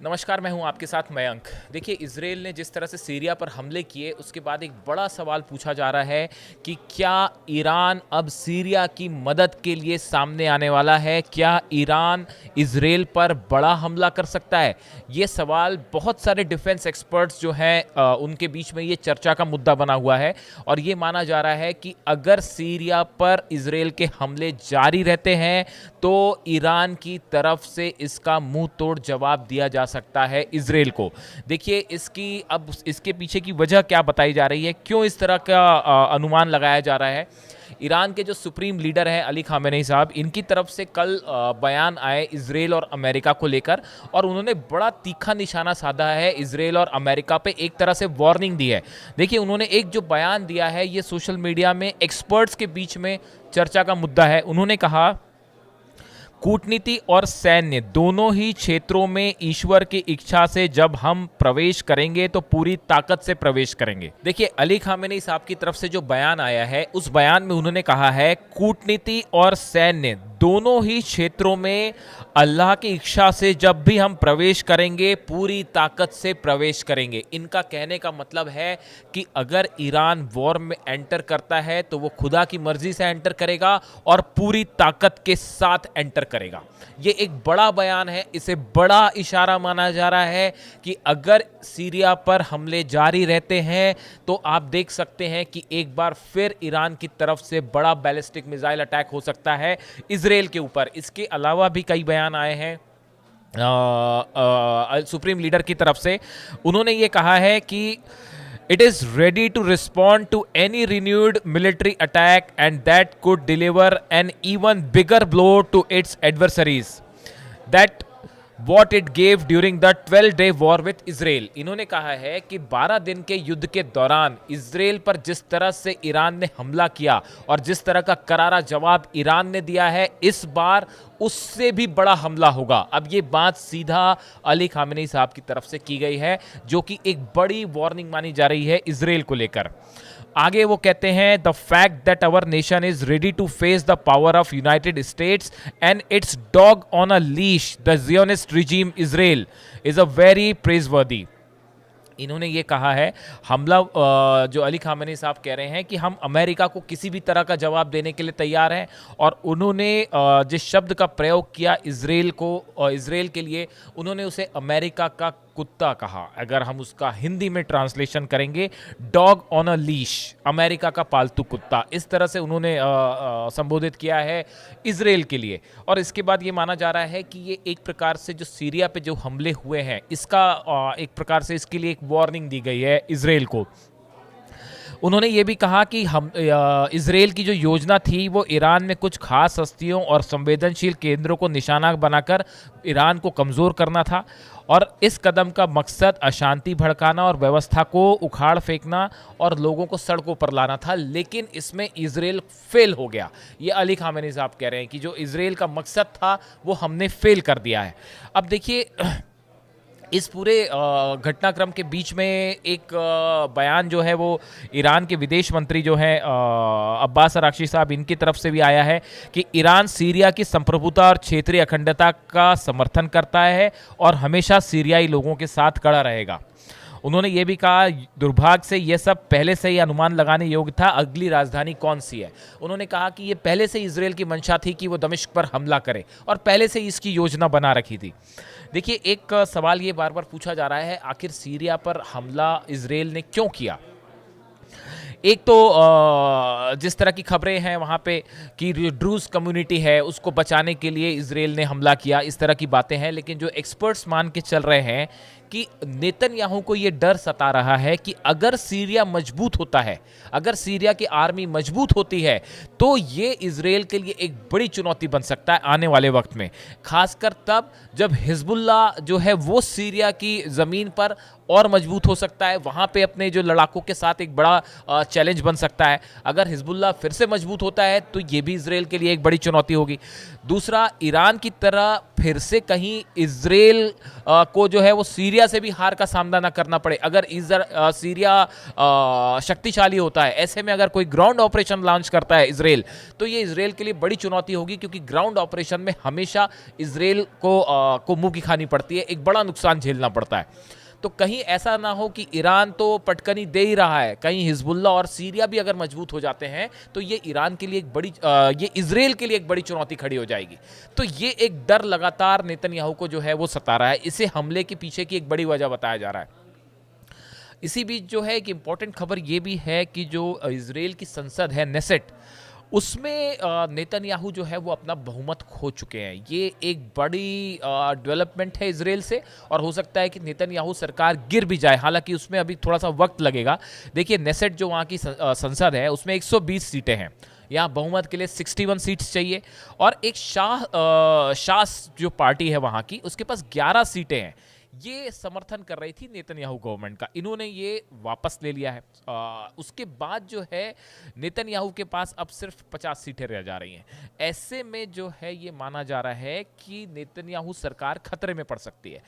नमस्कार, मैं हूं आपके साथ मयंक। देखिए, इजराइल ने जिस तरह से सीरिया पर हमले किए उसके बाद एक बड़ा सवाल पूछा जा रहा है कि क्या ईरान अब सीरिया की मदद के लिए सामने आने वाला है? क्या ईरान इजराइल पर बड़ा हमला कर सकता है? ये सवाल बहुत सारे डिफेंस एक्सपर्ट्स जो हैं उनके बीच में ये चर्चा का मुद्दा बना हुआ है और ये माना जा रहा है कि अगर सीरिया पर इजराइल के हमले जारी रहते हैं तो ईरान की तरफ से इसका मुंह तोड़ जवाब दिया जा सकता है इजराइल को। देखिए, इसके पीछे की वजह क्या बताई जा रही है, क्यों इस तरह का अनुमान लगाया जा रहा है। ईरान के जो सुप्रीम लीडर हैं अली खामेनेई साहब, इनकी तरफ से कल बयान आए इजराइल और अमेरिका को लेकर और उन्होंने बड़ा तीखा निशाना साधा है इजराइल और अमेरिका पे, एक तरह से वार्निंग दी है। देखिए, उन्होंने एक जो बयान दिया है ये सोशल मीडिया में एक्सपर्ट्स के बीच में चर्चा का मुद्दा है। उन्होंने कहा, कूटनीति और सैन्य दोनों ही क्षेत्रों में ईश्वर की इच्छा से जब हम प्रवेश करेंगे तो पूरी ताकत से प्रवेश करेंगे। देखिए, अली खामेनेई साहब की तरफ से जो बयान आया है उस बयान में उन्होंने कहा है, कूटनीति और सैन्य दोनों ही क्षेत्रों में अल्लाह की इच्छा से जब भी हम प्रवेश करेंगे पूरी ताकत से प्रवेश करेंगे। इनका कहने का मतलब है कि अगर ईरान वॉर में एंटर करता है तो वो खुदा की मर्जी से एंटर करेगा और पूरी ताकत के साथ एंटर करेगा। ये एक बड़ा बयान है, इसे बड़ा इशारा माना जा रहा है कि अगर सीरिया पर हमले जारी रहते हैं तो आप देख सकते हैं कि एक बार फिर ईरान की तरफ से बड़ा बैलिस्टिक मिसाइल अटैक हो सकता है इजराइल के ऊपर। इसके अलावा भी कई बयान आए हैं सुप्रीम लीडर की तरफ से। उन्होंने ये कहा है कि it is ready to respond to any renewed military attack and that could deliver an even bigger blow to its adversaries that what it gave during the 12-day war with Israel। इन्होंने कहा है कि 12 दिन के युद्ध के दौरान Israel पर जिस तरह से ईरान ने हमला किया और जिस तरह का करारा जवाब ईरान ने दिया है, इस बार उससे भी बड़ा हमला होगा। अब ये बात सीधा अली खामेनेई साहब की तरफ से की गई है, जो कि एक बड़ी वार्निंग मानी जा रही है इजराइल को लेकर। आगे वो कहते हैं, the fact that our nation is ready to face the power of United States and its dog on a leash the Zionist regime Israel is a very praiseworthy. इन्होंने ये कहा है, हमला जो अली खामेनेई साहब कह रहे हैं कि हम अमेरिका को किसी भी तरह का जवाब देने के लिए तैयार हैं और उन्होंने जिस शब्द का प्रयोग किया इजराइल के लिए, उन्होंने उसे अमेरिका का कुत्ता कहा। अगर हम उसका हिंदी में ट्रांसलेशन करेंगे, dog on a leash, America का पालतू कुत्ता, इस तरह से उन्होंने संबोधित किया है इजराइल के लिए। और इसके बाद ये माना जा रहा है कि ये एक प्रकार से जो सीरिया पे जो हमले हुए हैं इसका एक प्रकार से इसके लिए एक वार्निंग दी गई है इजराइल को। उन्होंने ये भी कहा कि हम इजराइल की जो योजना थी वो ईरान में कुछ खास हस्तियों और संवेदनशील केंद्रों को निशाना बनाकर ईरान को कमज़ोर करना था और इस कदम का मकसद अशांति भड़काना और व्यवस्था को उखाड़ फेंकना और लोगों को सड़कों पर लाना था, लेकिन इसमें इजराइल फेल हो गया। ये अली खामेनेई साहब कह रहे हैं कि जो इजराइल का मकसद था वो हमने फेल कर दिया है। अब देखिए, इस पूरे घटनाक्रम के बीच में एक बयान जो है वो ईरान के विदेश मंत्री जो है अब्बास अराक्ची साहब, इनकी तरफ से भी आया है कि ईरान सीरिया की संप्रभुता और क्षेत्रीय अखंडता का समर्थन करता है और हमेशा सीरियाई लोगों के साथ खड़ा रहेगा। उन्होंने ये भी कहा, दुर्भाग्य से यह सब पहले से ही अनुमान लगाने योग्य था अगली राजधानी कौन सी है। उन्होंने कहा कि ये पहले से इजराइल की मंशा थी कि वो दमिश्क पर हमला करे और पहले से ही इसकी योजना बना रखी थी। देखिए, एक सवाल ये बार बार पूछा जा रहा है, आखिर सीरिया पर हमला इजराइल ने क्यों किया? एक तो जिस तरह की खबरें हैं वहाँ पे कि ड्रूज कम्युनिटी है उसको बचाने के लिए इजराइल ने हमला किया, इस तरह की बातें हैं। लेकिन जो एक्सपर्ट्स मान के चल रहे हैं कि नेतन्याहू को ये डर सता रहा है कि अगर सीरिया मजबूत होता है, अगर सीरिया की आर्मी मजबूत होती है तो ये इजराइल के लिए एक बड़ी चुनौती बन सकता है आने वाले वक्त में, खासकर तब जब हिजबुल्ला जो है वो सीरिया की ज़मीन पर और मजबूत हो सकता है, वहाँ पे अपने जो लड़ाकों के साथ एक बड़ा चैलेंज बन सकता है। अगर हिजबुल्लाह फिर से मजबूत होता है तो ये भी इजराइल के लिए एक बड़ी चुनौती होगी। दूसरा, ईरान की तरह फिर से कहीं इजराइल को जो है वो सीरिया से भी हार का सामना ना करना पड़े। अगर सीरिया शक्तिशाली होता है, ऐसे में अगर कोई ग्राउंड ऑपरेशन लॉन्च करता है इजराइल, तो ये इजराइल के लिए बड़ी चुनौती होगी, क्योंकि ग्राउंड ऑपरेशन में हमेशा इजराइल को मुंह की खानी पड़ती है, एक बड़ा नुकसान झेलना पड़ता है। तो कहीं ऐसा ना हो कि ईरान तो पटकनी दे ही रहा है, कहीं हिजबुल्लाह और सीरिया भी अगर मजबूत हो जाते हैं तो ये ईरान के लिए एक बड़ी ये इजराइल के लिए एक बड़ी चुनौती खड़ी हो जाएगी। तो ये एक डर लगातार नेतन्याहू को जो है वो सता रहा है। इसे हमले के पीछे की एक बड़ी वजह बताया जा रहा है। इसी बीच जो है एक इंपॉर्टेंट खबर ये भी है कि जो इजराइल की संसद है नेसेट, उसमें नेतन्याहू जो है वो अपना बहुमत खो चुके हैं। ये एक बड़ी डेवलपमेंट है इजराइल से, और हो सकता है कि नेतन्याहू सरकार गिर भी जाए, हालांकि उसमें अभी थोड़ा सा वक्त लगेगा। देखिए, नेसेट जो वहाँ की संसद है उसमें 120 सीटें हैं, यहाँ बहुमत के लिए 61 सीट्स चाहिए, और एक शास जो पार्टी है वहाँ की, उसके पास 11 सीटें हैं। ये समर्थन कर रही थी नेतन्याहू गवर्नमेंट का, इन्होंने ये वापस ले लिया है। उसके बाद जो है नेतन्याहू के पास अब सिर्फ 50 सीटें रह जा रही हैं। ऐसे में जो है ये माना जा रहा है कि नेतन्याहू सरकार खतरे में पड़ सकती है।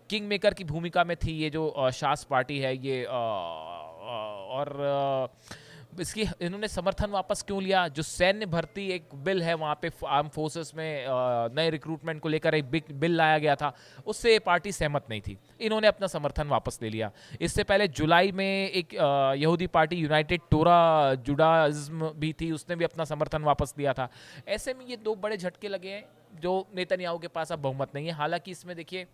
किंग मेकर की भूमिका में थी ये जो शास पार्टी है ये, और इसकी इन्होंने समर्थन वापस क्यों लिया? जो सैन्य भर्ती एक बिल है वहाँ पे आर्म फोर्सेस में नए रिक्रूटमेंट को लेकर एक बिल लाया गया था, उससे ये पार्टी सहमत नहीं थी, इन्होंने अपना समर्थन वापस ले लिया। इससे पहले जुलाई में एक यहूदी पार्टी यूनाइटेड टोरा जुडाइज्म भी थी, उसने भी अपना समर्थन वापस लिया था। ऐसे में ये दो बड़े झटके लगे हैं जो नेतन्याहू के पास अब बहुमत नहीं है। हालांकि इसमें देखिए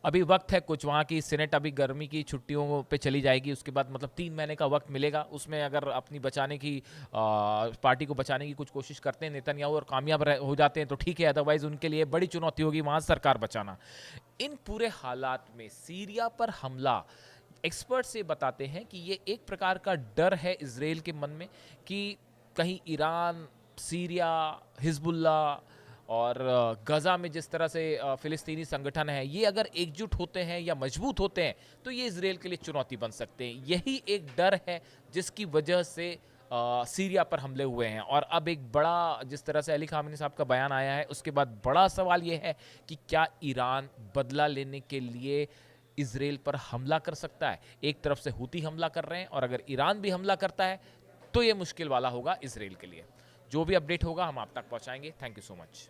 अभी वक्त है कुछ, वहाँ की सीनेट अभी गर्मी की छुट्टियों पे चली जाएगी, उसके बाद मतलब 3 महीने का वक्त मिलेगा। उसमें अगर अपनी बचाने की पार्टी को बचाने की कुछ कोशिश करते हैं नेतन्याहू और कामयाब हो जाते हैं तो ठीक है, अदरवाइज उनके लिए बड़ी चुनौती होगी वहाँ सरकार बचाना। इन पूरे हालात में सीरिया पर हमला, एक्सपर्ट्स ये बताते हैं कि ये एक प्रकार का डर है इजराइल के मन में कि कहीं ईरान, सीरिया, हिजबुल्लाह और गज़ा में जिस तरह से फ़िलिस्तीनी संगठन है, ये अगर एकजुट होते हैं या मजबूत होते हैं तो ये इजराइल के लिए चुनौती बन सकते हैं। यही एक डर है जिसकी वजह से सीरिया पर हमले हुए हैं। और अब एक बड़ा, जिस तरह से अली खामेनी साहब का बयान आया है, उसके बाद बड़ा सवाल ये है कि क्या ईरान बदला लेने के लिए इजराइल पर हमला कर सकता है? एक तरफ से हूती हमला कर रहे हैं, और अगर ईरान भी हमला करता है तो ये मुश्किल वाला होगा इजराइल के लिए। जो भी अपडेट होगा हम आप तक पहुंचाएंगे। Thank you so much.